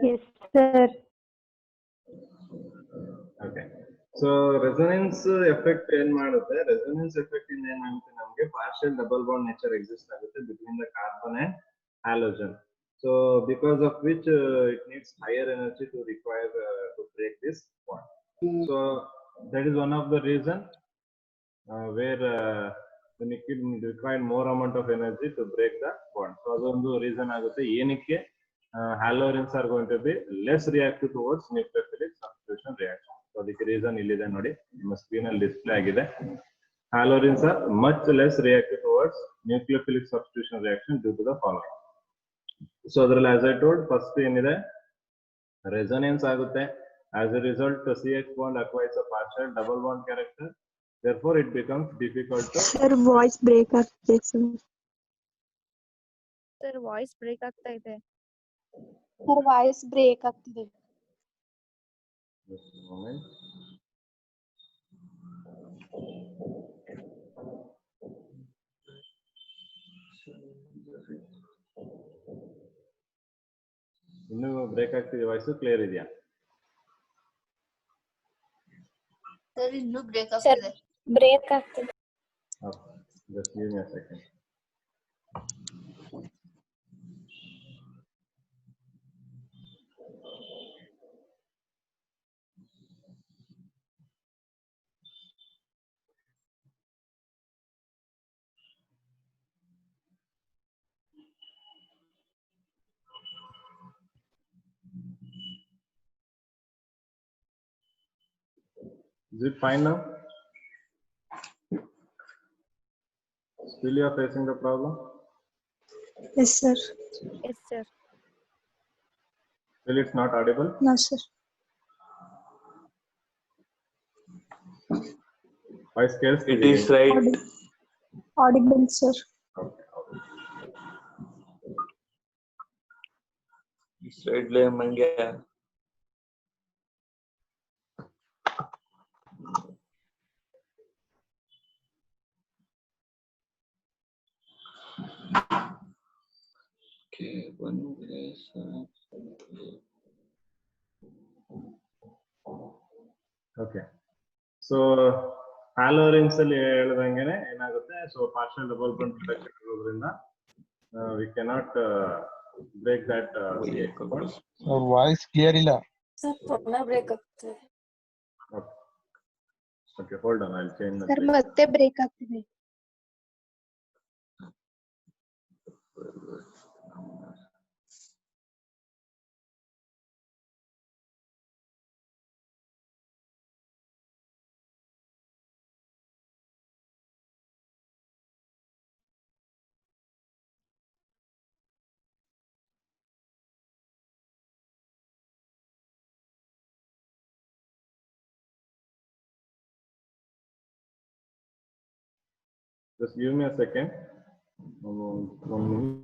Yes, sir. Okay. So resonance effect ಏನ್ ಮಾಡುತ್ತೆ? Resonance effect ಇಂದ ಏನಾಗುತ್ತೆ ನಮಗೆ partial double bond nature exist ಆಗುತ್ತೆ between the carbon and halogen. So because of which it needs higher energy to require to break this bond. So that is one of the reason where the liquid require more amount of energy to break the bond. So ಅದೊಂದು reason ಆಗುತ್ತೆ ಏನಕ್ಕೆ halogens are going to be less reactive towards nucleophilic substitution reaction. So ಅದಕ್ಕೆ reason ಇಲ್ಲಿದೆ ನೋಡಿ, ನಿಮ್ಮ screen ಅಲ್ಲಿ display ಆಗಿದೆ. Halogens are much less reactive towards nucleophilic substitution reaction due to the following. So ಅದರಲ್ಲಿ as I told first ಏನಿದೆ resonance ಆಗುತ್ತೆ. As a result, the CH bond acquires a partial double bond character. Therefore, it becomes difficult to. Sir, voice break ಆಗ್ತಿದೆ sir. Sir, voice break ಆಗ್ತಾ ಇದೆ. Sir, voice break ಆಗ್ತಿದೆ. Just a moment. ಇನ್ನು break ಆಗ್ತಿದೆ, voice clear ಇದೆಯಾ? Sir ಇನ್ನು break ಆಗ್ತಿದೆ. Break ಆಗ್ತಿದೆ. Okay, just give me a second. Is it fine now? Still you are facing the problem? Yes, sir. Yes, sir. Still it's not audible? No, sir. Voice scales? It is right. Audible, sir. Okay. It's right there, Mangya. Okay, one place. Okay. So halogens ಅಲ್ಲಿ ಹೇಳಿದಂಗೆನೆ ಏನಾಗುತ್ತೆ, so partial double bond protection ಇರೋದ್ರಿಂದ we cannot break that CH bond. Sir, voice clear ಇಲ್ಲ. Sir, ಪುನಃ break ಆಗ್ತಿದೆ. Okay, hold on, I'll change the. Sir, ಮತ್ತೆ break ಆಗ್ತಿದೆ. Just give me a second. 1 minute.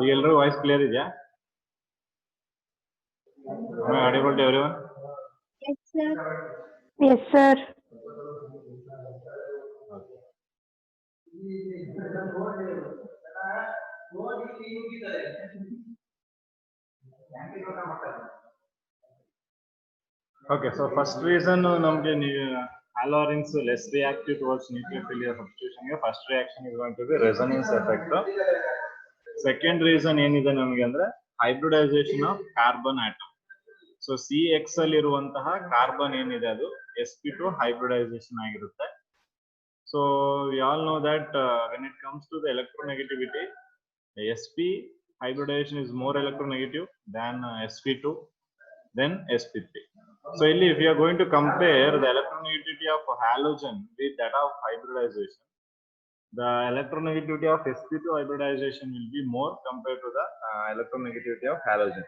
ಈಗ ಎಲ್ಲರೂ ವಾಯ್ಸ್ ಕ್ಲಿಯರ್ ಇದೆಯಾ? Audible to everyone? Yes, sir. Yes, sir. Okay, so first reason ನಮಗೆ halogens less reactive towards nucleophile substitution. First reaction is going to be resonance effect. Second reason ಏನಿದೆ ನಮಗೆ ಅಂದ್ರೆ hybridization of carbon atom. So CX ಅಲ್ಲಿ ಇರುವಂತಹ carbon ಏನಿದೆ ಅದು sp2 hybridization ಆಗಿರುತ್ತೆ. So we all know that when it comes to the electronegativity, sp hybridization is more electronegative than sp2, then sp3. So if you are going to compare the electronegativity of halogen with that of hybridization, the electronegativity of sp2 hybridization will be more compared to the electronegativity of halogen.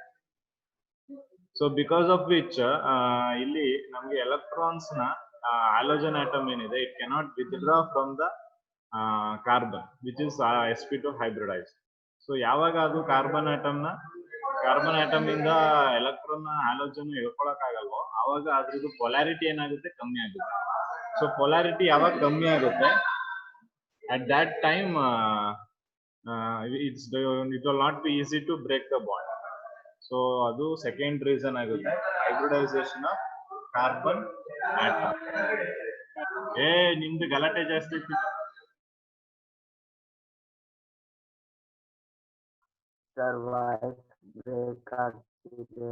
So because of which ಇಲ್ಲಿ ನಮಗೆ electrons na halogen atom ಏನಿದೆ it cannot withdraw from the carbon which is sp2 hybridized. So ಯಾವಾಗ ಅದು carbon atom ಇಂದ electron ನ halogen ಹೇಳ್ಕೊಳಕ್ ಆಗಲ್ವೋ ಆವಾಗ ಅದ್ರದ್ದು polarity ಏನಾಗುತ್ತೆ ಕಮ್ಮಿ ಆಗುತ್ತೆ. ಸೊ ಪೊಲಾರಿಟಿ ಯಾವಾಗ ಕಮ್ಮಿ ಆಗುತ್ತೆ at that time it will not be easy to break the bond. So ಅದು ಸೆಕೆಂಡ್ ರೀಸನ್ ಆಗುತ್ತೆ ಹೈಬ್ರಿಡೈಸೇಷನ್ ಆಫ್ ಕಾರ್ಬನ್ ಆಟಮ್. ನಿಮ್ದು ಗಲಾಟೆ ಜಾಸ್ತಿ ಇತ್ತು. ಸರ್ ವಾಯ್ಸ್ ಬ್ರೇಕ್ ಆಗ್ತಿದೆ.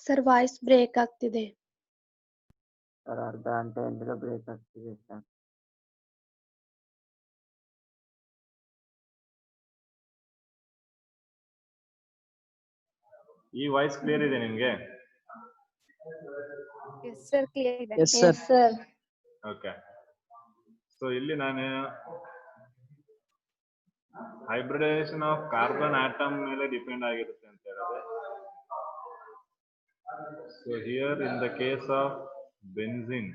ಸರ್ ವಾಯ್ಸ್ ಬ್ರೇಕ್ ಆಗ್ತಿದೆ. ಸರ್ ಅರ್ಧ ಗಂಟೆಯಿಂದ ಬ್ರೇಕ್ ಆಗ್ತಿದೆ ಸರ್. ಈ ವಾಯ್ಸ್ ಕ್ಲಿಯರ್ ಇದೆ ನಿಮ್ಗೆ? Yes, sir. Clear ಇದೆ. Yes, sir. ಓಕೆ. ಸೊ ಇಲ್ಲಿ ನಾನು ಹೈಬ್ರಿಡೈಸೇಷನ್ ಆಫ್ ಕಾರ್ಬನ್ ಆಟಮ್ ಮೇಲೆ ಡಿಪೆಂಡ್ ಆಗಿರುತ್ತೆ ಅಂತ ಹೇಳಿದೆ. So here in the case of benzene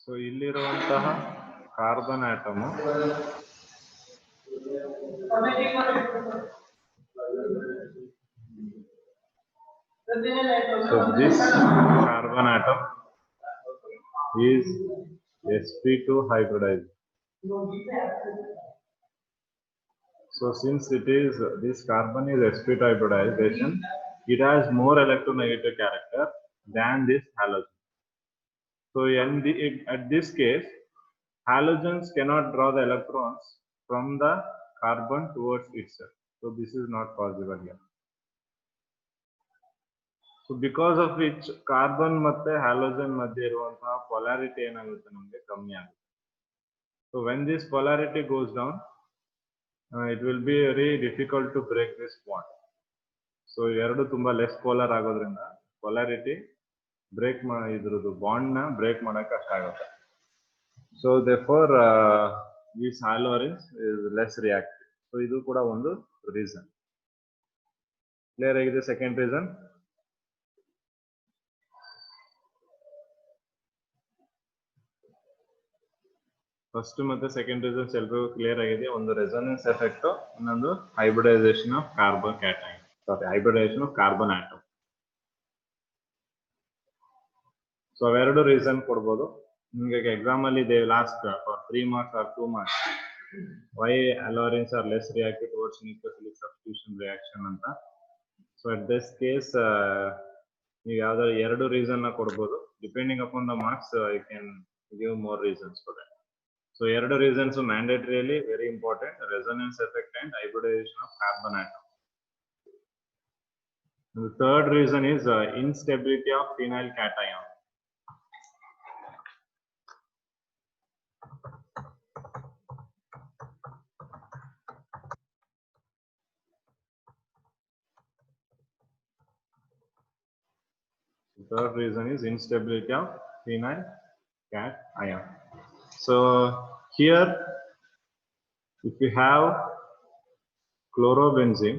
so ಇಲ್ಲಿರುವಂತಹ carbon atom so this carbon atom is sp2 hybridized. So since it is this carbon is sp2 hybridization, it has more electronegative character than this halogen. So at this case halogens cannot draw the electrons from the carbon towards itself. So this is not possible here. So because of which carbon ಮತ್ತೆ halogen ಮಧ್ಯೆ ಇರುವಂತಹ polarity ಏನಾಗುತ್ತೆ ನಮಗೆ ಕಮ್ಮಿ ಆಗುತ್ತೆ. So when this polarity goes down, it will be very difficult to break this bond. So ಎರಡು ತುಂಬಾ less polar ಆಗೋದ್ರಿಂದ polarity break ಇದ್ರದ್ದು bond ನ break ಮಾಡಕ್ಕೆ ಕಷ್ಟ ಆಗುತ್ತೆ. So therefore this halogens is less reactive. So ಇದು ಕೂಡ ಒಂದು reason. Clear ಆಗಿದೆ second reason? ಫಸ್ಟ್ ಮತ್ತೆ ಸೆಕೆಂಡ್ ರೀಸನ್ಸ್ ಎಲ್ರಿಗೂ ಕ್ಲಿಯರ್ ಆಗಿದೆ. ಒಂದು ರೆಸೊನೆನ್ಸ್ ಎಫೆಕ್ಟ್, ಇನ್ನೊಂದು hybridisation of carbon cation, sorry hybridisation of carbon atom. So ಅವೆರಡು ರೀಸನ್ ಕೊಡ್ಬೋದು ನಿಮಗೆ ಎಕ್ಸಾಮ್ ಅಲ್ಲಿ ಇದೆ last for 3 marks or 2 marks why halogens are less reactive towards nucleophilic substitution reaction ಅಂತ. ಸೊ ಅಟ್ ದಿಸ್ ಕೇಸ್ ನೀವು ಯಾವ್ದಾದ್ರು ಎರಡು ರೀಸನ್ ನ ಕೊಡ್ಬೋದು. Depending upon the marks I can give more reasons for that. So ಎರಡು reasons mandatorily very important: resonance effect and hybridization of carbon atom. The third reason is instability of phenyl cation. The third reason is instability of phenyl cation. So here if you have chlorobenzene,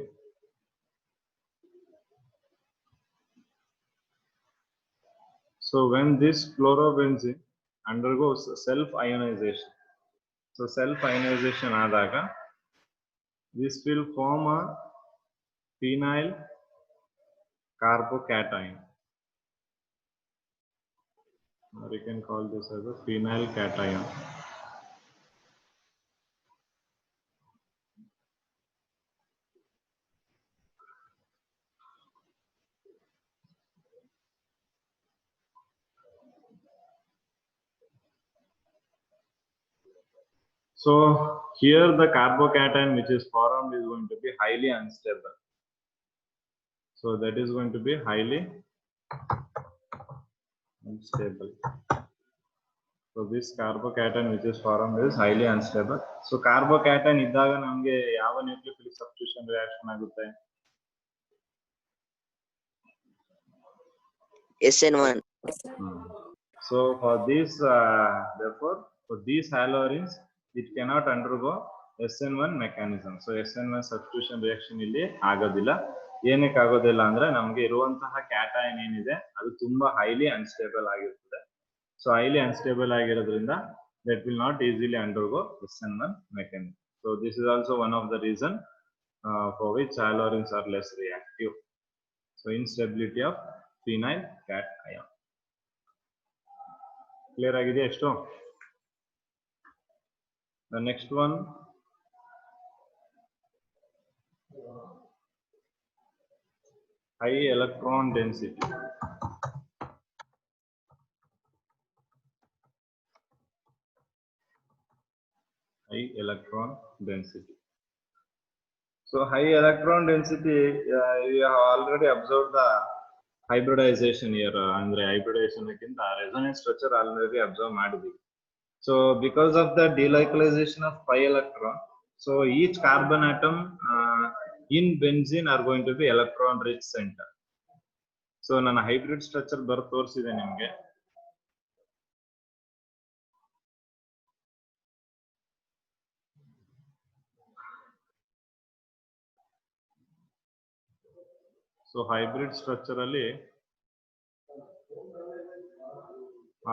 So when this chlorobenzene undergoes self ionization, so self ionization ಆದಾಗ this will form a phenyl carbocation, or you can call this as a phenyl cation. So here the carbocation which is formed is going to be highly unstable. So that is going to be highly unstable. So this carbocation which is formed is highly unstable. So carbocation ಇದ್ದಾಗ ನಮಗೆ ಯಾವ nucleophilic substitution reaction ಆಗುತ್ತೆ? SN1. So for this therefore for these halogens it cannot undergo SN1 mechanism. So SN1 substitution reaction ಇಲ್ಲಿ ಆಗೋದಿಲ್ಲ. ಏನಕ್ಕೆ ಆಗೋದಿಲ್ಲ ಅಂದ್ರೆ ನಮಗೆ ಇರುವಂತಹ ಕ್ಯಾಟಯನ್ ಏನಿದೆ ಅದು ತುಂಬಾ highly unstable ಆಗಿರ್ತದೆ. So highly unstable ಆಗಿರೋದ್ರಿಂದ that will not easily undergo SN1 mechanism. So this is also one of the reason for which halogens are less reactive. So instability of phenyl cation. Clear ಆಗಿದೆ ಎಷ್ಟು? The next one, high electron density. High electron density. So high electron density, you have already observed the hybridization here. Andre hybridization kinta resonance structure already observe ಮಾಡಿದ್ವಿ. So because of the delocalization of pi electron, so each carbon atom in benzene are going to be electron rich center. So ನನ್ನ hybrid structure ಬರ್ ತೋರಿಸಿದೆ ನಿಮಗೆ. So hybrid structure ಅಲ್ಲಿ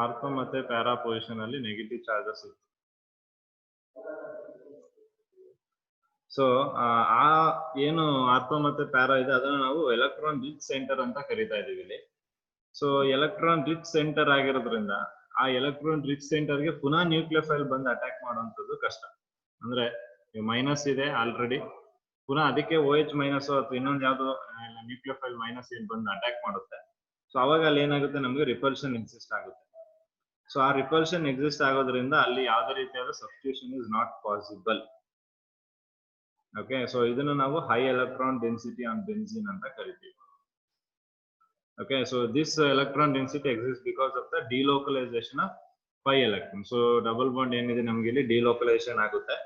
ortho ಮತ್ತೆ para position ಅಲ್ಲಿ negative charges ಇತ್ತು. So ಆ ಏನು ಆರ್ಥೋ ಮತ್ತೆ ಪ್ಯಾರಾ ಇದೆ ಅದನ್ನ ನಾವು ಎಲೆಕ್ಟ್ರಾನ್ ರಿಚ್ ಸೆಂಟರ್ ಅಂತ ಕರಿತಾ ಇದೀವಿ ಇಲ್ಲಿ. ಸೊ ಎಲೆಕ್ಟ್ರಾನ್ ರಿಚ್ ಸೆಂಟರ್ ಆಗಿರೋದ್ರಿಂದ ಆ ಎಲೆಕ್ಟ್ರಾನ್ ರಿಚ್ ಸೆಂಟರ್ ಗೆ ಪುನಃ ನ್ಯೂಕ್ಲಿಯೋಫೈಲ್ ಬಂದು ಅಟ್ಯಾಕ್ ಮಾಡುವಂತದ್ದು ಕಷ್ಟ. ಅಂದ್ರೆ ಮೈನಸ್ ಇದೆ ಆಲ್ರೆಡಿ, ಪುನಃ ಅದಕ್ಕೆ OH ಮೈನಸ್ ಅಥವಾ ಇನ್ನೊಂದು ಯಾವ್ದೋ ನ್ಯೂಕ್ಲಿಯೋಫೈಲ್ ಮೈನಸ್ ಏನ್ ಬಂದು ಅಟ್ಯಾಕ್ ಮಾಡುತ್ತೆ. ಸೊ ಅವಾಗ ಅಲ್ಲಿ ಏನಾಗುತ್ತೆ, ನಮಗೆ ರಿಪಲ್ಷನ್ ಎಕ್ಸಿಸ್ಟ್ ಆಗುತ್ತೆ. ಸೊ ಆ ರಿಪಲ್ಷನ್ ಎಕ್ಸಿಸ್ಟ್ ಆಗೋದ್ರಿಂದ ಅಲ್ಲಿ ಯಾವುದೇ ರೀತಿಯಾದ substitution is not possible. Okay, so ಇದನ್ನು ನಾವು high electron density on benzene ಅಂತ ಕರಿತೀವಿ. Okay, so this electron density exist because of the delocalisation of pi electron. So double bond ಏನಿದೆ ನಮ್ಗೆ ಇಲ್ಲಿ ಡಿಲೋಕಲೈಸೇಷನ್ ಆಗುತ್ತೆ.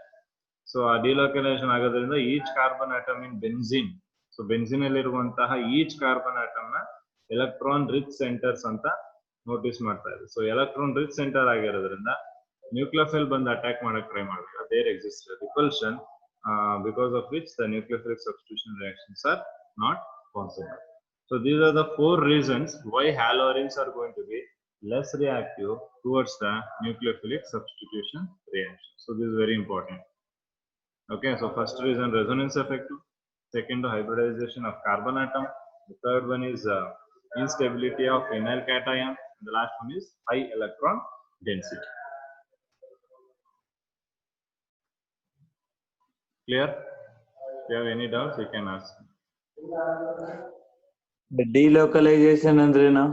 ಸೊ ಆ ಡಿಲೋಕಲೈಸೇಷನ್ ಆಗೋದ್ರಿಂದ each carbon atom in benzene, so benzene ಅಲ್ಲಿ ಇರುವಂತಹ ಈಚ್ ಕಾರ್ಬನ್ ಆಟಮ್ ನ ಎಲೆಕ್ಟ್ರಾನ್ ರಿಚ್ ಸೆಂಟರ್ಸ್ ಅಂತ ನೋಟಿಸ್ ಮಾಡ್ತಾ ಇದೆ. ಸೊ ಎಲೆಕ್ಟ್ರಾನ್ ರಿಚ್ ಸೆಂಟರ್ ಆಗಿರೋದ್ರಿಂದ ನ್ಯೂಕ್ಲಿಯೋಫೈಲ್ ಬಂದು ಅಟ್ಯಾಕ್ ಮಾಡಕ್ ಟ್ರೈ ಮಾಡಿದ್ರೆ there exist repulsion, because of which the nucleophilic substitution reactions are not possible. So these are the 4 reasons why halogens are going to be less reactive towards the nucleophilic substitution reaction. So this is very important. Okay, so first reason resonance effect, second hybridization of carbon atom, the third one is instability of phenyl cation, and the last one is high electron density. Clear? If you have any doubts, you can ask. Delocalisation ಅಂದ್ರೇನು?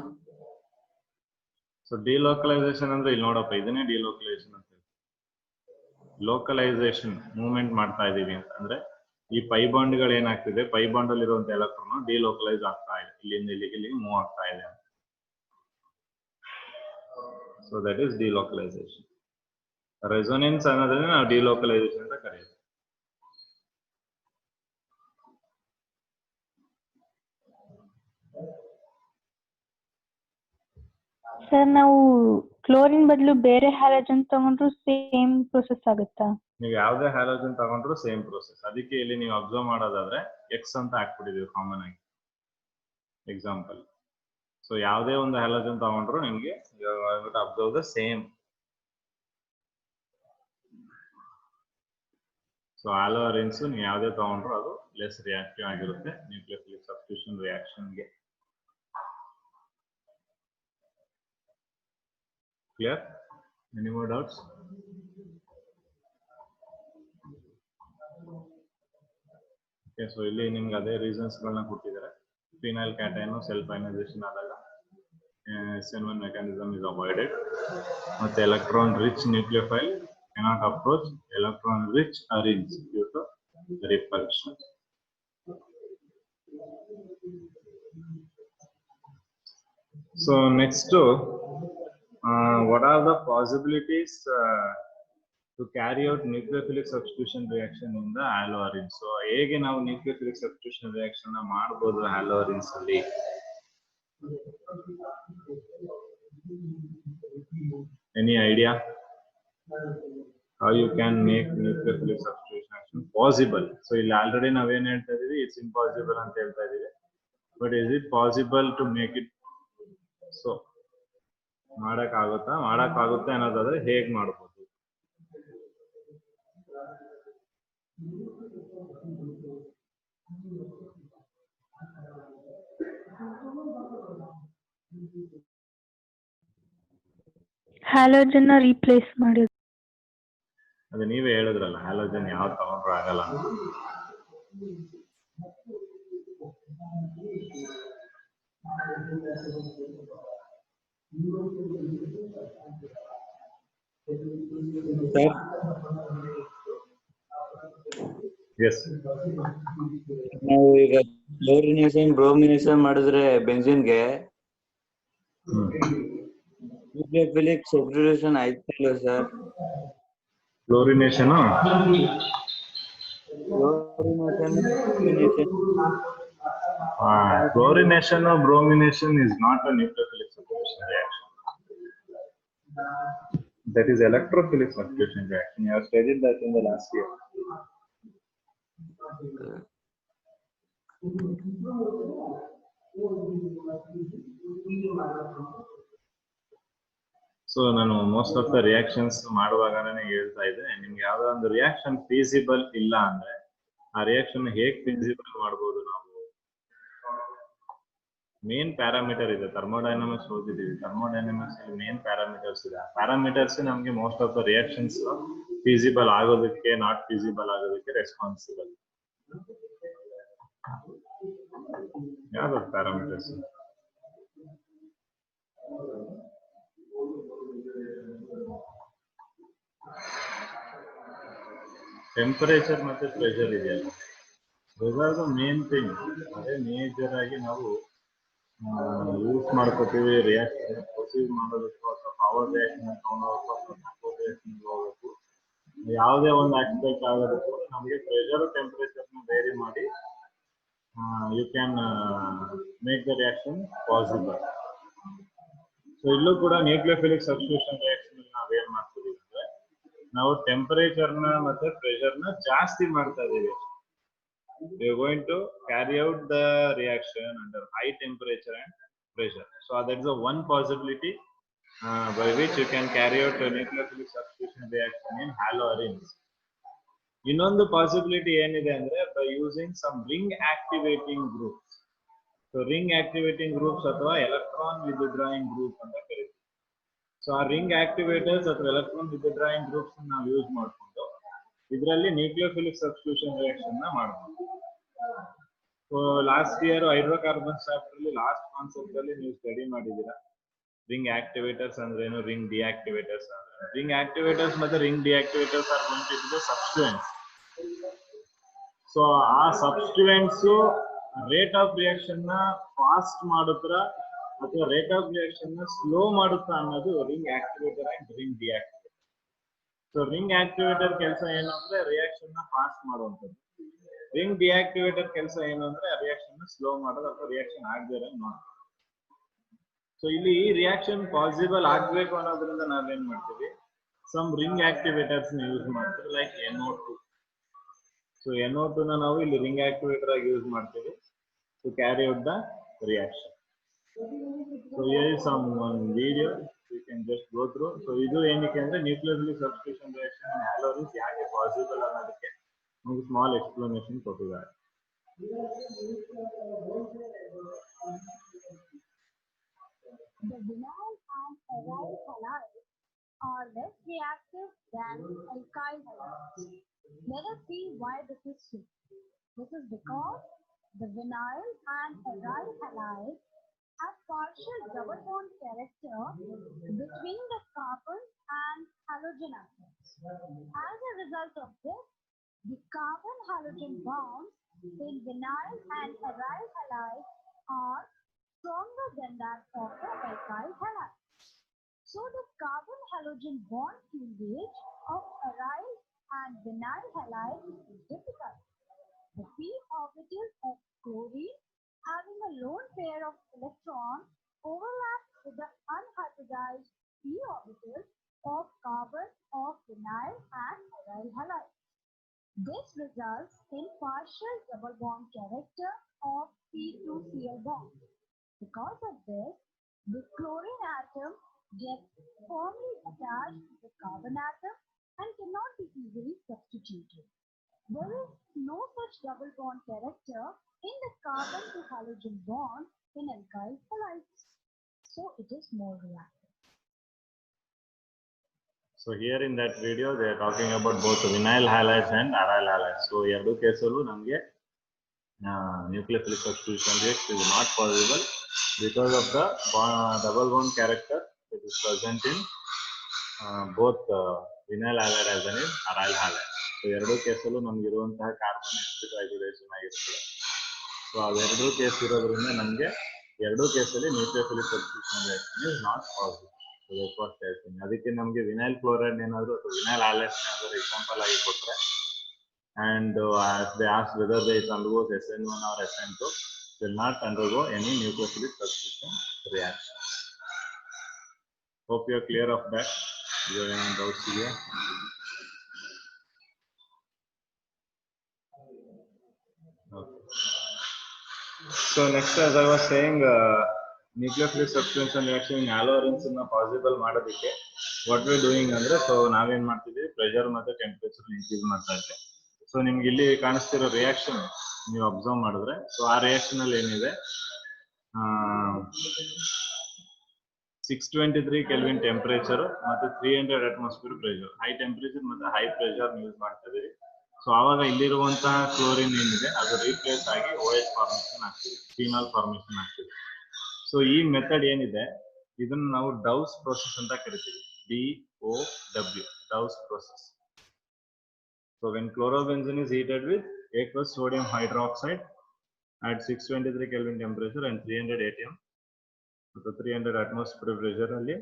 So delocalisation ಅಂದ್ರೆ ಇಲ್ಲಿ ನೋಡಪ್ಪ, ಇದನ್ನೇ delocalisation ಅಂತ. Localisation movement ಮಾಡ್ತಾ ಇದೀವಿ ಅಂತ ಅಂದ್ರೆ ಈ ಪೈ ಬಾಂಡ್ ಗಳು ಏನಾಗ್ತಿದೆ, ಪೈ ಬಾಂಡ್ ಅಲ್ಲಿ ಇರುವಂತ ಎಲೆಕ್ಟ್ರಾನ್ ಡಿಲೋಕಲೈಸ್ ಆಗ್ತಾ ಇದೆ, ಇಲ್ಲಿಂದ ಇಲ್ಲಿಗೆ ಮೂವ್ ಆಗ್ತಾ ಇದೆ. So that is delocalisation. Resonance ಅನ್ನೋದನ್ನ ನಾವು ಡಿಲೋಕಲೈಸೇಷನ್ ಅಂತ ಕರೆಯುತ್ತೆ. ಸರ್, ನಾವು ಕ್ಲೋರಿನ್ ಬದಲು ಬೇರೆ ಹ್ಯಾಲಜನ್ ತಗೊಂಡ್ರು ಸೇಮ್ ಪ್ರೊಸೆಸ್ ಆಗುತ್ತಾ? ನೀವು ಯಾವುದೇ ಹ್ಯಾಲೋಜನ್ ತಗೊಂಡ್ರು ಸೇಮ್ ಪ್ರೊಸೆಸ್. ಅದಕ್ಕೆ ಇಲ್ಲಿ ನೀವು ಅಬ್ಸರ್ವ್ ಮಾಡೋದಾದ್ರೆ ಎಕ್ಸ್ ಅಂತ ಹಾಕ್ಬಿಟ್ಟಿದೀವಿ ಕಾಮನ್ ಆಗಿ ಎಕ್ಸಾಂಪಲ್. ಸೊ ಸೊ ಯಾವುದೇ ಒಂದು ಹ್ಯಾಲೋಜನ್ ತಗೊಂಡ್ರು ನಿಮ್ಗೆ ಅಬ್ಸರ್ವ್ ದ ಸೇಮ್. ಸೊ ಆಲೋರಿನ್ಸ್ ನೀವು ಯಾವುದೇ ತಗೊಂಡ್ರು ಅದು ಲೆಸ್ ರಿಯಾಕ್ಟಿವ್ ಆಗಿರುತ್ತೆ ನ್ಯೂಕ್ಲಿಯೋಫಿಲಿಕ್ ಸಬ್ಸ್ಟಿಟ್ಯೂಷನ್ ರಿಯಾಕ್ಷನ್ಗೆ. Clear? Any more doubts? Okay, so ಇಲ್ಲಿ ನಿಮ್ಗೆ ಅದೇ ರೀಸನ್ಸ್ಗಳನ್ನ ಕೊಟ್ಟಿದ್ದಾರೆ. ಫಿನೈಲ್ ಕ್ಯಾಟೈನ್ ಸೆಲ್ಫ್ ಅಯನೈಸೇಷನ್ ಆದಾಗ SN1 mechanism is avoided. ಮತ್ತು electron rich nucleophile cannot approach electron rich arenes due to repulsion. So next, what are the possibilities to carry out nucleophilic substitution reaction in the haloarenes? So ಹೇಗೆ ನಾವು nucleophilic substitution reaction ಮಾಡಬಹುದು haloarenes ಅಲ್ಲಿ? Any idea how you can make nucleophilic substitution reaction possible? So ಇಲ್ಲಿ already ನಾವೇನ್ ಹೇಳ್ತಾ ಇದೀವಿ, it's impossible ಅಂತ ಹೇಳ್ತಾ ಇದೀವಿ. But is it possible to make it? So ಮಾಡಕ್ಕಾಗುತ್ತೆ ಅನ್ನೋದಾದ್ರೆ ಹೇಗ್ ಮಾಡ್ಬೋದು? ಹ್ಯಾಲೋಜನ್ ರೀಪ್ಲೇಸ್ ಮಾಡಿ. ಅದು ನೀವೇ ಹೇಳಿದ್ರಲ್ಲ, ಹ್ಯಾಲೋಜನ್ ಯಾವ ತಗೊಂಡ್ರು ಆಗಲ್ಲ ಅಂತ. ಸರ್ ಎಸ್, ನಾವು ಈಗ ಕ್ಲೋರಿನೇಷನ್ ಬ್ರೋಮಿನೇಷನ್ ಮಾಡಿದ್ರೆ ಬೆಂಜಿನ್ಗೆ ನ್ಯೂಕ್ಲಿಯೋಫಿಲಿಕ್ ಸಬ್ಸ್ಟಿಟ್ಯೂಷನ್ ಆಯ್ತಲ್ಲ sir? Chlorination Chlorination or bromination is not a nucleophilic substitution reaction. That is electrophilic substitution reaction. You have studied that in the last year. So ನಾನು most of the reactions ಮಾಡುವಾಗನೇ ಹೇಳ್ತಾ ಇದ್ದೆ, ನಿಮ್ಗೆ ಯಾವ್ದೋ ಒಂದು reaction feasible ಇಲ್ಲ ಅಂದ್ರೆ ಆ reaction ಹೇಗ್ ಫೀಸಿಬಲ್ ಮಾಡ್ಬೋದು ನಾವು? ಮೇನ್ ಪ್ಯಾರಾಮೀಟರ್ ಇದೆ, ಥರ್ಮೋಡೈನಮಿಕ್ಸ್ ಓದಿದೀವಿ. ಥರ್ಮೋಡೈನಮಿಕ್ಸ್ ಮೇನ್ ಪ್ಯಾರಾಮೀಟರ್ಸ್ ಇದೆ. ಪ್ಯಾರಾಮೀಟರ್ಸ್ ನಮ್ಗೆ most of the reactions feasible ಆಗೋದಕ್ಕೆ, ನಾಟ್ ಫೀಸಿಬಲ್ ಆಗೋದಕ್ಕೆ ರೆಸ್ಪಾನ್ಸಿಬಲ್. ಯಾವ್ದು ಪ್ಯಾರಾಮೀಟರ್ಸ್? ಟೆಂಪರೇಚರ್ ಮತ್ತೆ ಪ್ರೆಷರ್ ಇದೆಯಲ್ಲ, those are the main thing. ಅದೇ ಮೇಜರ್ ಆಗಿ ನಾವು ಯೂಸ್ ಮಾಡ್ಕೋತೀವಿ ರಿಯಾಕ್ಷನ್ ಪ್ರೊಸೀಡ್ ಮಾಡೋದಕ್ಕೂ, ಅಥವಾ ಪವರ್ ರಿಯಾಕ್ಷನ್ ತಗೊಂಡೋಗಬೇಕು, ಅಥವಾ ರಿಯಾಕ್ಷನ್ ಹೋಗ್ಬೇಕು, ಯಾವುದೇ ಒಂದು ಆಸ್ಪೆಕ್ಟ್ ಆಗೋದಕ್ಕೂ ನಮಗೆ ಪ್ರೆಷರ್ ಟೆಂಪರೇಚರ್ನ ವೇರಿ ಮಾಡಿ you can make the reaction possible. So ಇಲ್ಲೂ ಕೂಡ ನ್ಯೂಕ್ಲಿಯೋಫಿಲಿಕ್ ಸಬ್ಸ್ಟಿಟ್ಯೂಷನ್ ರಿಯಾಕ್ಷನ್ ನಾವೇನ್ ಮಾಡ್ತೀವಿ ಅಂದ್ರೆ, ನಾವು ಟೆಂಪರೇಚರ್ನ ಮತ್ತೆ ಪ್ರೆಷರ್ನ ಜಾಸ್ತಿ ಮಾಡ್ತಾ ಇದೀವಿ. We are going to carry out the reaction under high temperature and pressure. So that is the one possibility by which you can carry out a nucleophilic substitution reaction in haloarenes. Innondu possibility enide andre by using some ring activating groups. So ring activating groups athwa electron withdrawing group anta kariti. So our ring activators athwa electron withdrawing groups na use ಮಾಡ್ಕೊಂಡು ಇದರಲ್ಲಿ nucleophilic substitution reaction ನ ಮಾಡಬಹುದು. So last year hydrocarbons chapter ಅಲ್ಲಿ last concept ಅಲ್ಲಿ ನೀವು study ಮಾಡಿದೀರಾ. Ring activators ಅಂದ್ರೆ ಏನು, ರಿಂಗ್ ಡಿಆಕ್ಟಿವೇಟರ್ಸ್ ಅಂದ್ರೆ. ರಿಂಗ್ ಆಕ್ಟಿವೇಟರ್ಸ್ ಮತ್ತೆ ring deactivators are going to be the substituents. So ಆ ಸಬ್ಸ್ಟಿಟ್ಯೂಯೆಂಟ್ಸ್ ರೇಟ್ ಆಫ್ ರಿಯಾಕ್ಷನ್ ನ ಫಾಸ್ಟ್ ಮಾಡುತ್ತಾ ಅಥವಾ ರೇಟ್ ಆಫ್ ರಿಯಾಕ್ಷನ್ ನ ಸ್ಲೋ ಮಾಡುತ್ತಾ ಅನ್ನೋದು ring activator and ring deactivator. So ring activator ಕೆಲಸ ಏನು ಅಂದ್ರೆ ರಿಯಾಕ್ಷನ್ ನ ಫಾಸ್ಟ್ ಮಾಡುವಂಥದ್ದು. ರಿಂಗ್ ಡಿಆಕ್ಟಿವೇಟರ್ ಕೆಲಸ ಏನು ಅಂದ್ರೆ ರಿಯಾಕ್ಷನ್ ನ ಸ್ಲೋ ಮಾಡೋದು ಅಥವಾ ರಿಯಾಕ್ಷನ್ ಆಗದೇ ಇರೋ ಮಾಡೋದು. ಸೊ ಇಲ್ಲಿ ಈ ರಿಯಾಕ್ಷನ್ ಪಾಸಿಬಲ್ ಆಗ್ಬೇಕು ಅನ್ನೋದ್ರಿಂದ ನಾವೇನ್ ಮಾಡ್ತೀವಿ, ಸಮ್ ರಿಂಗ್ ಆಕ್ಟಿವೇಟರ್ಸ್ ನ ಯೂಸ್ ಮಾಡ್ತೀವಿ, ಲೈಕ್ NO2. ಸೊ NO2 ನ ನಾವು ಇಲ್ಲಿ ರಿಂಗ್ ಆಕ್ಟಿವೇಟರ್ ಆಗಿ ಯೂಸ್ ಮಾಡ್ತೀವಿ to carry out the reaction. So here is some one video you can just go through. So ಇದು ಏನಕ್ಕೆ ಅಂದ್ರೆ ನ್ಯೂಕ್ಲಿಯೋಫಿಲಿಕ್ ಸಬ್ಸ್ಟಿಟ್ಯೂಷನ್ ರಿಯಾಕ್ಷನ್ ಇನ್ ಹ್ಯಾಲೋರಿನ್ಸ್ ಯಾಕೆ ಪಾಸಿಬಲ್ ಅನ್ನೋದಕ್ಕೆ ಒಂದು ಸ್ಮಾಲ್ ಎಕ್ಸ್ಪ್ಲನೇಷನ್ ಕೊಟ್ಟಿದ್ದಾರೆ. The vinyl and aryl halides are less reactive than alkyl halides. Let us see why this is so. This is because the vinyl and aryl halides have partial double bond character between the carbon and halogen atoms. As a result of this, the carbon halogen bonds in vinyl and aryl halides are stronger than that of the alkyl halide. So the carbon halogen bond cleavage of aryl and vinyl halide is difficult. The p orbital of chlorine having a lone pair of electrons overlaps with the unhybridized p orbital of carbon of vinyl and aryl halide. This results in partial double bond character of P2Cl bond. Because of this, the chlorine atom gets firmly attached to the carbon atom and cannot be easily substituted. There is no such double bond character in the carbon to halogen bond in alkyl halides, so it is more reactive. So here in that video they are talking about both vinyl halides and aryl halides. So ಎರಡು ಕೇಸಲ್ಲೂ ನಮಗೆ nucleophilic substitution reaction is not possible because of the double bond character that is present in both vinyl halide as well as aryl halide. So ಎರಡು ಕೇಸಲ್ಲೂ ನಮಗೆ ಇರುವಂತಹ carbon sp2 hybridization ಆಗಿರ್ತದೆ. So ಅವೆರಡು case ಇರೋದ್ರಿಂದ ನಮಗೆ ಎರಡು ಕೇಸಲ್ಲಿ nucleophilic substitution reaction is not possible. ಹೇಳ್ತೀನಿ ಅದಕ್ಕೆ ನಮಗೆ ವಿನೈಲ್ ಕ್ಲೋರೈಡ್ ಏನಾದರೂ ಅಥವಾ ವಿನೈಲ್ ಹ್ಯಾಲೈಡ್ಸ್ ಏನಾದರೂ ಎಕ್ಸಾಂಪಲ್ ಆಗಿ ಕೊಟ್ಟರೆ and they ask whether they undergoes SN1 or SN2 will not undergo any nucleophilic substitution reaction. Hope you are clear of that. Do you have any doubts here? Okay. So next, as I was saying, nucleophilic substitution reaction in halogens is possible ಮಾಡೋದಕ್ಕೆ what we are doing ಅಂದ್ರೆ so ನಾವೇನ್ ಮಾಡ್ತಿದ್ದೀವಿ pressure ಮತ್ತೆ temperature increase ಮಾಡ್ತಾ ಇದ್ದೀವಿ. So ನಿಮ್ಗೆ ಇಲ್ಲಿ ಕಾಣಿಸ್ತಿರೋ reaction ನೀವು ಅಬ್ಸರ್ವ್ ಮಾಡಿದ್ರೆ ಸೊ ಆ ರಿಯಾಕ್ಷನ್ ಅಲ್ಲಿ ಏನಿದೆ 623 ಕೆಲ್ವಿನ್ ಟೆಂಪರೇಚರ್ ಮತ್ತೆ 300 ಅಟ್ಮಾಸ್ಫಿಯರ್ ಪ್ರೆಷರ್, ಹೈ ಟೆಂಪರೇಚರ್ ಮತ್ತೆ ಹೈ ಪ್ರೆಷರ್ ಯೂಸ್ ಮಾಡ್ತಾ ಇದೀವಿ. ಸೊ ಆವಾಗ ಇಲ್ಲಿರುವಂತಹ ಕ್ಲೋರಿನ್ ಏನಿದೆ ಅದು ರೀಪ್ಲೇಸ್ ಆಗಿ OH ಫಾರ್ಮೇಷನ್ ಆಗ್ತಿದೆ, ಫಿನಾಲ್ ಫಾರ್ಮೇಷನ್ ಆಗ್ತಿದೆ. ಸೊ ಈ ಮೆಥಡ್ ಏನಿದೆ ಇದನ್ನ ನಾವು ಡೌಸ್ ಪ್ರೋಸೆಸ್ ಅಂತ ಕರಿತೀವಿ, DOW, Dow's process. So when chlorobenzene is heated with aqueous sodium hydroxide at 623 Kelvin temperature and 300 atm, so 300 atmosphere pressure ಅಲ್ಲಿ,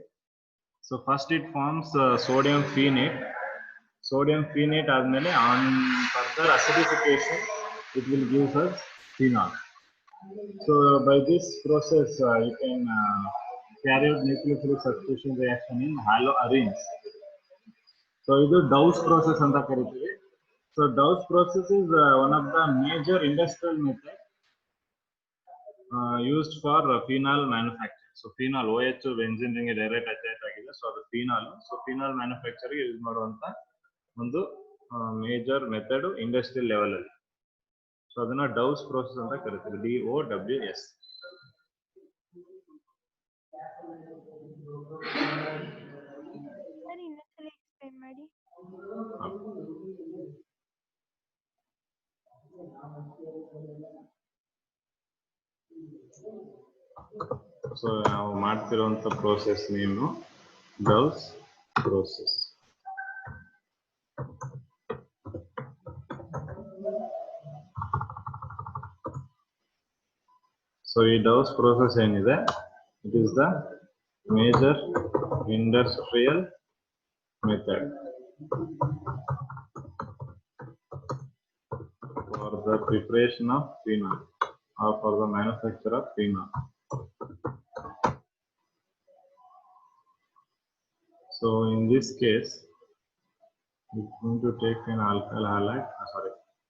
so first it forms sodium phenate. Sodium phenate ಆದ್ಮೇಲೆ on further acidification it will give us phenol. So by this process you can carry out nucleophilic substitution reaction in haloarenes. So ಇದು ಡೌಸ್ process ಅಂತ ಕರಿತೀವಿ. So Dow's process is one of the major industrial methods used for phenol manufacture. So phenol OH benzene ring direct attach ಆಗಿದೆ. So ಅದು phenol. So phenol manufacture ಗೆ use ಮಾಡುವಂತ ಒಂದು major method industrial level ಅಲ್ಲಿ. So ಅದನ್ನ ಡೌಸ್ process ಅಂತ ಕರಿತೀವಿ, DOWS. Sir ಇನ್ನೊಂದ್ಸಲ ಎಕ್ಸ್ಪ್ಲೈನ್ ಮಾಡಿ. ಸೊ ನಾವು ಮಾಡ್ತಿರುವಂತ ಪ್ರೋಸೆಸ್ ನೇಮು ಡೌಸ್ ಪ್ರೋಸೆಸ್. ಸೊ ಈ ಡೌಸ್ ಪ್ರೋಸೆಸ್ ಏನಿದೆ it is the major industrial method for the preparation of phenol or for the manufacture of phenol. So in this case we are going to take an alkyl halide,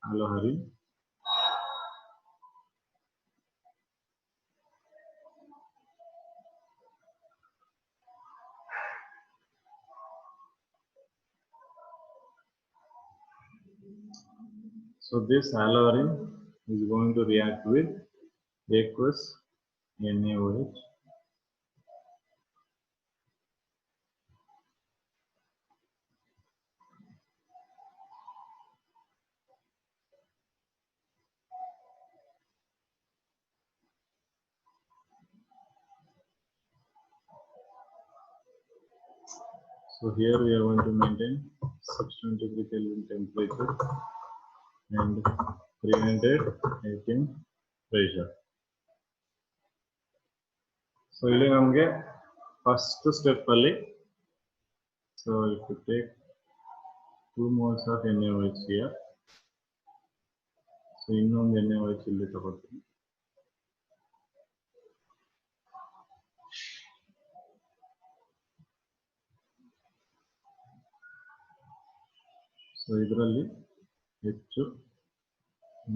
haloarine. So this haloarine is going to react with aqueous NaOH. So here we are going to maintain 623 Kelvin temperature and 318 pressure. So ಇಲ್ಲಿ ನಮಗೆ first step ಅಲ್ಲಿ, so if you take 2 moles of NaOH here, so ಇನ್ನೊಂದು NaOH ಇಲ್ಲಿ ತಗೊಳ್ತೀನಿ. So ಇದರಲ್ಲಿ ಹೆಚ್ಚು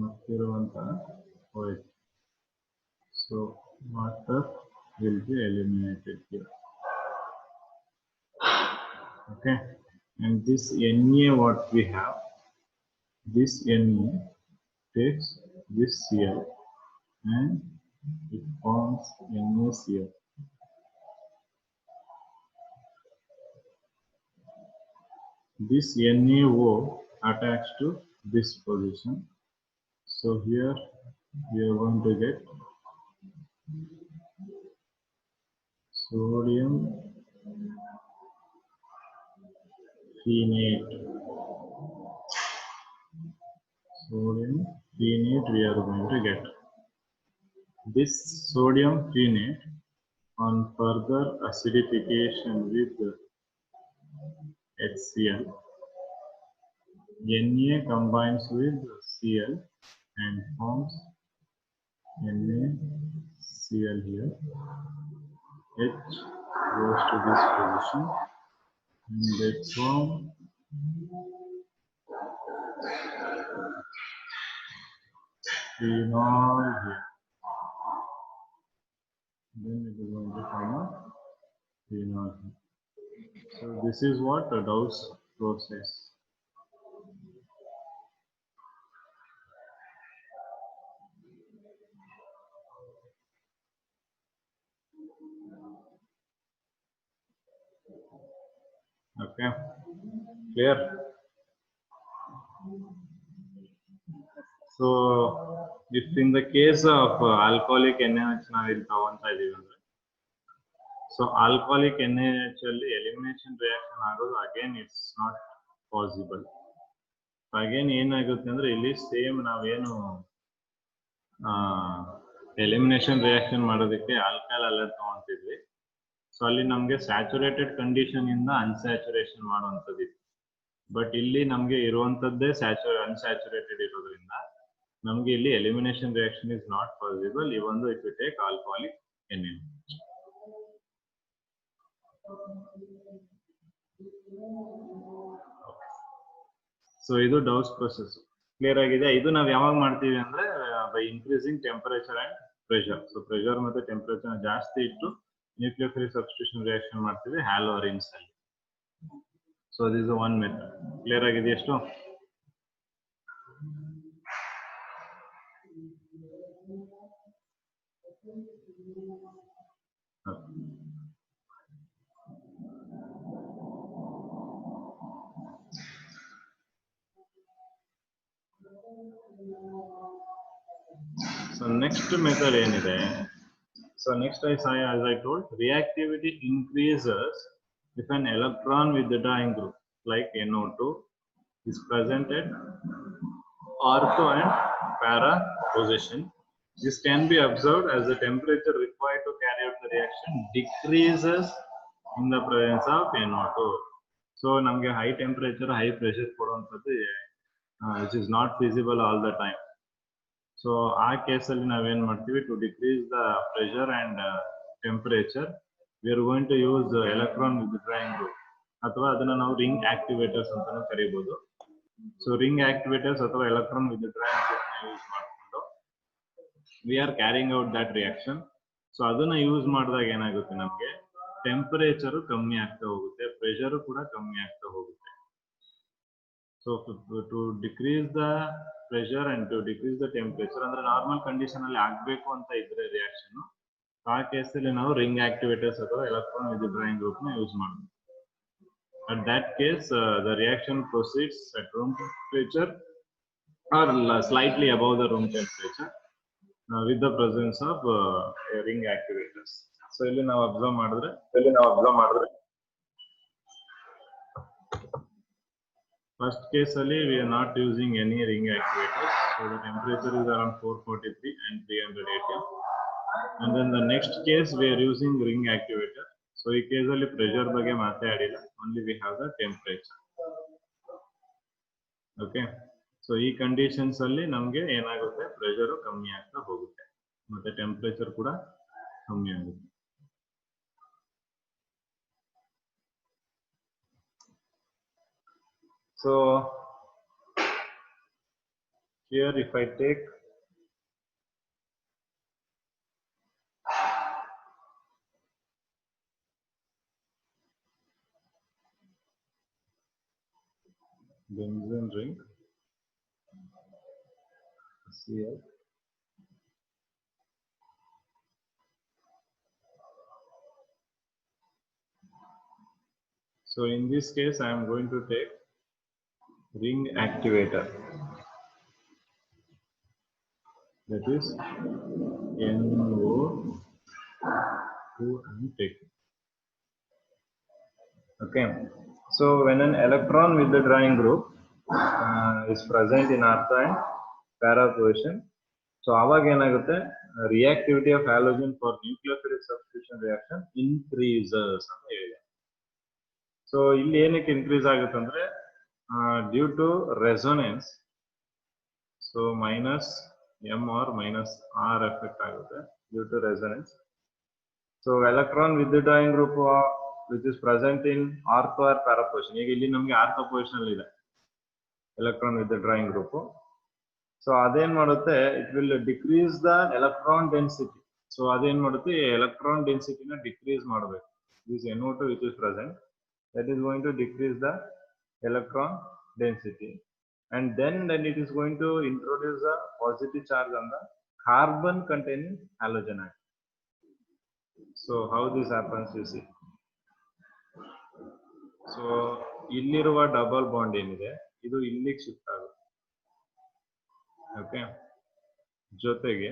ಮತ್ತಿರುವಂತಹ OH. So water will be eliminated here. Okay, and this Na what we have, this Na takes this Cl and it forms NaCl. This NaO attached to this position. So here we are going to get sodium phenate. Sodium phenate we are going to get. This sodium phenate, on further acidification with HCl, Na combines with Cl and forms NaCl here. H goes to this position and they form phenol here. Then it is going to form a phenol here. So this is what a Dow's process. Okay, clear? So if in the case of alcoholic NaOH ನಾವು ಇಲ್ಲಿ ತಗೊಂತಾ ಇದೀವಿ ಅಂದ್ರೆ, so alcoholic NaOH ಅಲ್ಲಿ elimination reaction ಆಗೋದು again it's not possible. Again ಏನಾಗುತ್ತೆ ಅಂದ್ರೆ ಇಲ್ಲಿ same ನಾವೇನು ಎಲಿಮಿನೇಷನ್ ರಿಯಾಕ್ಷನ್ ಮಾಡೋದಕ್ಕೆ ಆಲ್ಕಹಾಲ್ ಅಲರ್ಟ್ ತಗೊಂತಿದ್ವಿ. ಸೊ ಅಲ್ಲಿ ನಮಗೆ ಸ್ಯಾಚುರೇಟೆಡ್ ಕಂಡೀಷನ್ ಇಂದ ಅನ್ಸ್ಯಾಚುರೇಷನ್ ಮಾಡುವಂಥದ್ದು. ಬಟ್ ಇಲ್ಲಿ ನಮಗೆ ಇರುವಂತದ್ದೇ ಅನ್ಸ್ಯಾಚುರೇಟೆಡ್ ಇರೋದ್ರಿಂದ ನಮಗೆ ಇಲ್ಲಿ elimination reaction is not possible even though if you take alcoholic NaOH. So ಇದು ಡೌಸ್ ಪ್ರೊಸೆಸ್ ಕ್ಲಿಯರ್ ಆಗಿದೆ. ಇದು ನಾವು ಯಾವಾಗ ಮಾಡ್ತೀವಿ ಅಂದ್ರೆ by increasing temperature and pressure. So pressure ಮತ್ತೆ ಟೆಂಪರೇಚರ್ ಜಾಸ್ತಿ ಇಟ್ಟು ನ್ಯೂಕ್ಲಿಯೋಫಿಲಿಕ್ ಸಬ್ಸ್ಟಿಟ್ಯೂಷನ್ ರಿಯಾಕ್ಷನ್ ಮಾಡ್ತೀವಿ ಹ್ಯಾಲೋರಿನ್ಸ್ ಅಲ್ಲಿ. So this is one method. Clear ಆಗಿದೆ ಎಷ್ಟು? So next method ಏನಿದೆ, so next as I told, reactivity increases if an electron withdrawing group like NO2 is present at ortho and para position. This can be observed as the temperature required to carry out the reaction decreases in the presence of NO2. So ನಮಗೆ high temperature high pressure ಕೊಡುವಂಥದ್ದು which is not feasible all the time. So ಆ ಕೇಸಲ್ಲಿ ನಾವೇನ್ ಮಾಡ್ತೀವಿ, to decrease the pressure and temperature we are going to use electron withdrawing group, ಅಥವಾ ಅದನ್ನ ನಾವು ring activators ಅಂತಾನು ಕರಿಬಹುದು. ಸೊ ರಿಂಗ್ ಆಕ್ಟಿವೇಟರ್ಸ್ ಅಥವಾ ಎಲೆಕ್ಟ್ರಾನ್ ವಿತ್ಡ್ರಾಯಿಂಗ್ ಗ್ರೂಪ್ ನ ಯೂಸ್ ಮಾಡಿಕೊಂಡು we are carrying out that reaction. So ಅದನ್ನ ಯೂಸ್ ಮಾಡಿದಾಗ ಏನಾಗುತ್ತೆ, ನಮಗೆ ಟೆಂಪರೇಚರು ಕಮ್ಮಿ ಆಗ್ತಾ ಹೋಗುತ್ತೆ, ಪ್ರೆಷರು ಕೂಡ ಕಮ್ಮಿ ಆಗ್ತಾ ಹೋಗುತ್ತೆ. So to decrease the pressure and to decrease the temperature, ಅಂದ್ರೆ ನಾರ್ಮಲ್ ಕಂಡೀಷನ್ ಅಲ್ಲಿ ಆಗ್ಬೇಕು ಅಂತ ಇದ್ರೆ ರಿಯಾಕ್ಷನ್, ಆ ಕೇಸಲ್ಲಿ ನಾವು ರಿಂಗ್ ಆಕ್ಟಿವೇಟರ್ಸ್ ಅಥವಾ ಎಲೆಕ್ಟ್ರಾನ್ ವಿದ್ಯುದ್ವಾಹಿ ಗ್ರೂಪ್ ನ ಯೂಸ್ ಮಾಡಬೇಕು. At that case, the reaction proceeds at room temperature or slightly above the room temperature with the presence of ring activators. So ಇಲ್ಲಿ ನಾವು ಅಬ್ಸರ್ವ್ ಮಾಡಿದ್ರೆ first case ಅಲ್ಲಿ we are not using any ring activators, so the temperature is around 443 and 300 atm. And then the next case we are using ring activator. So ಈ case ಅಲ್ಲಿ pressure ಬಗ್ಗೆ ಮಾತಾಡಿಲ್ಲ, only we have the temperature. Okay, so ಈ conditions ಅಲ್ಲಿ ನಮಗೆ ಏನಾಗುತ್ತೆ, pressure ಕಮ್ಮಿ ಆಗ್ತಾ ಹೋಗುತ್ತೆ ಮತ್ತೆ temperature ಕೂಡ ಕಮ್ಮಿ ಆಗುತ್ತೆ. So here if I take benzene ring Cl, so in this case I am going to take ring activator, that is NO2 and take. Okay, so when an electron withdrawing group is present in ortho and para position, so aವಾಗ ಏನಾಗುತ್ತೆ, reactivity of halogen for nucleophilic substitution reaction increases ಅಂತ ಹೇಳಿದೆ. So ಇಲ್ಲಿ ಏನಕ್ಕೆ increase ಆಗುತ್ತೆ ಅಂದ್ರೆ due to resonance, so minus M or minus R effect ಆಗುತ್ತೆ due to resonance. So electron withdrawing group which is present in ortho or para position, ಈಗ ಇಲ್ಲಿ ನಮಗೆ ಆರ್ಥೋ ಪೊಸಿಷನ್ ಅಲ್ಲಿ ಇದೆ ಎಲೆಕ್ಟ್ರಾನ್ withdrawing group. ಸೊ ಅದೇನ್ ಮಾಡುತ್ತೆ, it will decrease the electron density. So ಅದೇನ್ ಮಾಡುತ್ತೆ, ಎಲೆಕ್ಟ್ರಾನ್ ಡೆನ್ಸಿಟಿನ ಡಿಕ್ರೀಸ್ ಮಾಡಬೇಕು. This NO2 which is present, that is going to decrease the electron density, and then it is going to introduce a positive charge on the carbon containing halogen atom. So how this happens you see, so ಇಲ್ಲಿರುವ double bond ಏನಿದೆ ಇದು ಇಲ್ಲಿಗೆ shift ಆಗುತ್ತೆ. Okay, ಜೊತೆಗೆ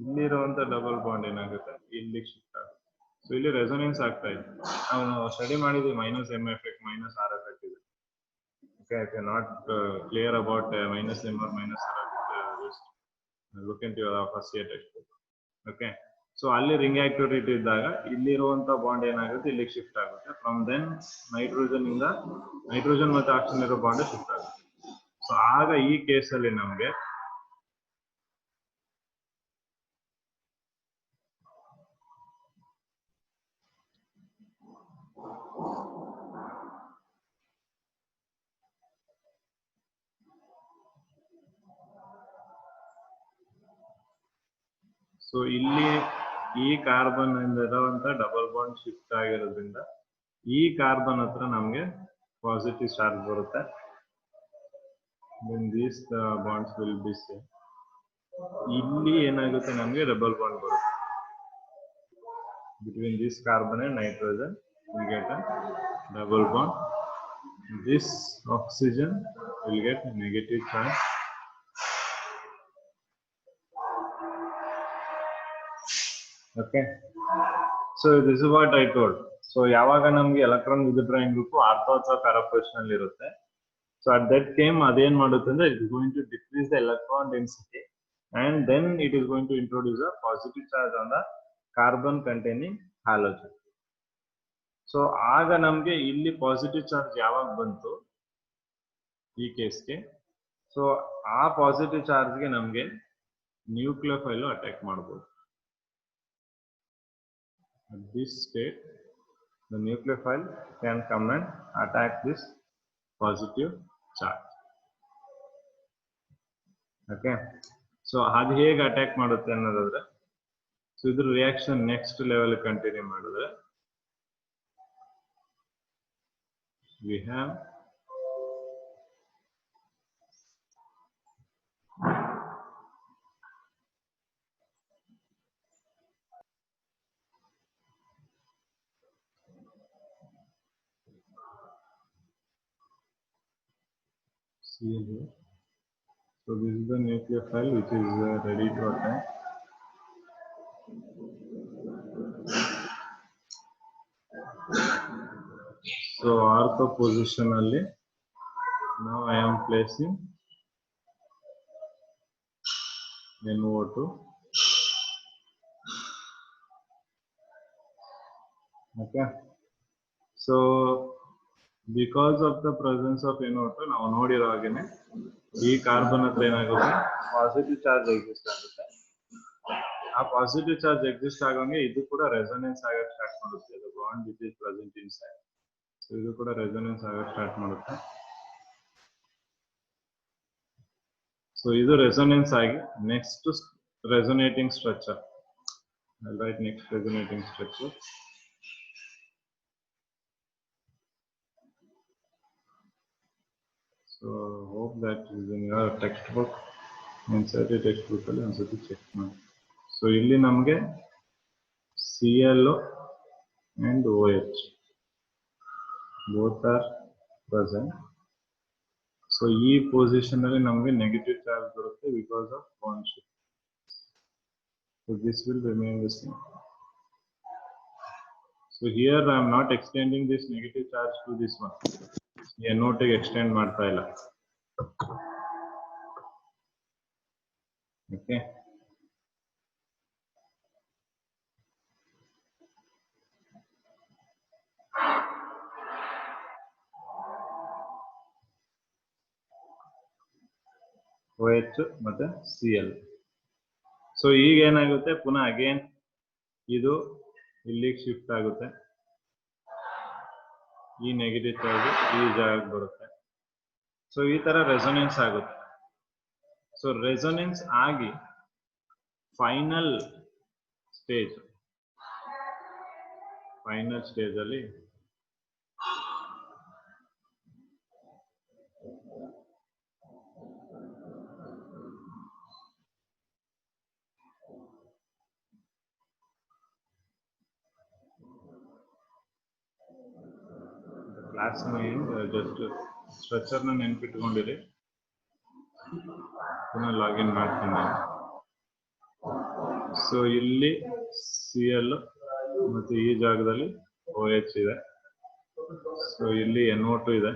ಇಲ್ಲಿರುವಂತ double bond ಏನಾಗುತ್ತೆ ಇಲ್ಲಿಗೆ shift ಆಗುತ್ತೆ. So ಇಲ್ಲಿ ರೆಸೊನೆನ್ಸ್ ಆಗ್ತಾ ಇದೆ. ನಾವು ಸ್ಟಡಿ ಮಾಡಿದ್ವಿ minus M effect minus R effect ಇದೆ. Okay, if you're not clear about minus m or minus r, just look into your first year textbook. Okay, so ಅಲ್ಲಿ ರಿಂಗ್ ಆಕ್ಟಿವಿಟಿ ಇದ್ದಾಗ ಇಲ್ಲಿರುವಂತ bond ಏನಾಗುತ್ತೆ ಇಲ್ಲಿಗೆ shift ಆಗುತ್ತೆ. From then nitrogen ಇಂದ nitrogen ಮತ್ತೆ oxygen ಇರೋ bond shift ಆಗುತ್ತೆ. So ಆಗ ಈ ಕೇಸಲ್ಲಿ ನಮಗೆ ಸೊ ಇಲ್ಲಿ ಈ ಕಾರ್ಬನ್ ಇರುವಂತ ಡಬಲ್ ಬಾಂಡ್ ಶಿಫ್ಟ್ ಆಗಿರೋದ್ರಿಂದ ಈ ಕಾರ್ಬನ್ ಹತ್ರ ನಮ್ಗೆ ಪಾಸಿಟಿವ್ ಚಾರ್ಜ್ ಬರುತ್ತೆ. then these bonds will be same. ಇಲ್ಲಿ ಏನಾಗುತ್ತೆ, ನಮ್ಗೆ ಡಬಲ್ ಬಾಂಡ್ ಬರುತ್ತೆ between this carbon and nitrogen. We get a double bond. This oxygen will get negative charge. Okay, so this is what I told. So ಯಾವಾಗ ನಮ್ಗೆ electron withdrawing group ortho ಅಥವಾ para position ಅಲ್ಲಿ ಇರುತ್ತೆ, so at that time ಅದೇನ್ ಮಾಡುತ್ತೆ ಅಂದ್ರೆ it is going to decrease the electron density and then it is going to introduce a positive charge on the carbon containing halogen. So ಆಗ ನಮ್ಗೆ ಇಲ್ಲಿ positive charge ಯಾವಾಗ ಬಂತು ಈ ಕೇಸ್ಗೆ, ಸೊ ಆ ಪಾಸಿಟಿವ್ ಚಾರ್ಜ್ಗೆ ನಮ್ಗೆ ನ್ಯೂಕ್ಲಿಯೋಫೈಲ್ ಅಟ್ಯಾಕ್ ಮಾಡಬಹುದು. At this state, the nucleophile can come and attack this positive charge. Okay, so ಅದು ಹೇಗೆ ಅಟ್ಯಾಕ್ ಮಾಡುತ್ತೆ ಅನ್ನೋದಾದ್ರೆ, ಸೊ ಇದ್ರ ರಿಯಾಕ್ಷನ್ ನೆಕ್ಸ್ಟ್ ಲೆವೆಲ್ ಕಂಟಿನ್ಯೂ ಮಾಡಿದ್ರೆ we have Cl here. So this is the nucleophile which is ready to attack. So ortho position alli now I am placing NO2. Okay. So because of the presence of NO2 ನಾವು ನೋಡಿರೋ ಹಾಗೇನೆ ಈ carbon ಹತ್ರ ಏನಾಗುತ್ತೆ positive charge exist ಆಗುತ್ತೆ. ಆ positive charge exist ಆಗಂಗೆ ಇದು ಕೂಡ ರೆಸೊನೆನ್ಸ್ ಆಗಕ್ಕೆ ಸ್ಟಾರ್ಟ್ ಮಾಡುತ್ತೆ. ಇದು bond which is present inside. So ಇದು ಕೂಡ ರೆಸೊನೆನ್ಸ್ ಆಗಕ್ಕೆ ಸ್ಟಾರ್ಟ್ ಮಾಡುತ್ತೆ. ಸೊ ಇದು ರೆಸೊನೆನ್ಸ್ ಆಗಿ next resonating structure. I'll write next resonating structure. So hope that is in your textbook. Inside the textbook alli ondsati check ಮಾಡಿ. So ಇಲ್ಲಿ ನಮಗೆ ClO and OH both are present. So ಈ position ಅಲ್ಲಿ ನಮಗೆ negative charge ಬರುತ್ತೆ because of bond shift. So this will remain the same. So here I am not extending this negative charge to this one. NO2 extend ಮಾಡ್ತಾ ಇಲ್ಲ. Okay. OH ಮತ್ತೆ Cl. So ಈಗ ಏನಾಗುತ್ತೆ ಪುನಃ again ಇದು ಇಲ್ಲಿಗೆ shift ಆಗುತ್ತೆ. ಈ ನೆಗೆಟಿವ್ ಚಾರ್ಜ್ ಈ ಜಾಗಕ್ಕೆ ಬರುತ್ತೆ. ಸೊ ಈ ತರ ರೆಸೊನೆನ್ಸ್ ಆಗುತ್ತೆ. ಸೊ ರೆಸೊನೆನ್ಸ್ ಆಗಿ ಫೈನಲ್ ಸ್ಟೇಜ್ ಅಲ್ಲಿ ಕ್ಲಾಸ್ ಜಸ್ಟ್ ಸ್ಟ್ರಕ್ಚರ್ ನ ನೆನ್ಪಿಟ್ಕೊಂಡಿರಿ. ಪುನಃ ಲಾಗಿನ್ ಮಾಡ್ತೀನಿ ನಾನು. ಸೊ ಇಲ್ಲಿ Cl ಮತ್ತೆ ಈ ಜಾಗದಲ್ಲಿ OH ಇದೆ. ಸೊ ಇಲ್ಲಿ NO2 ಇದೆ.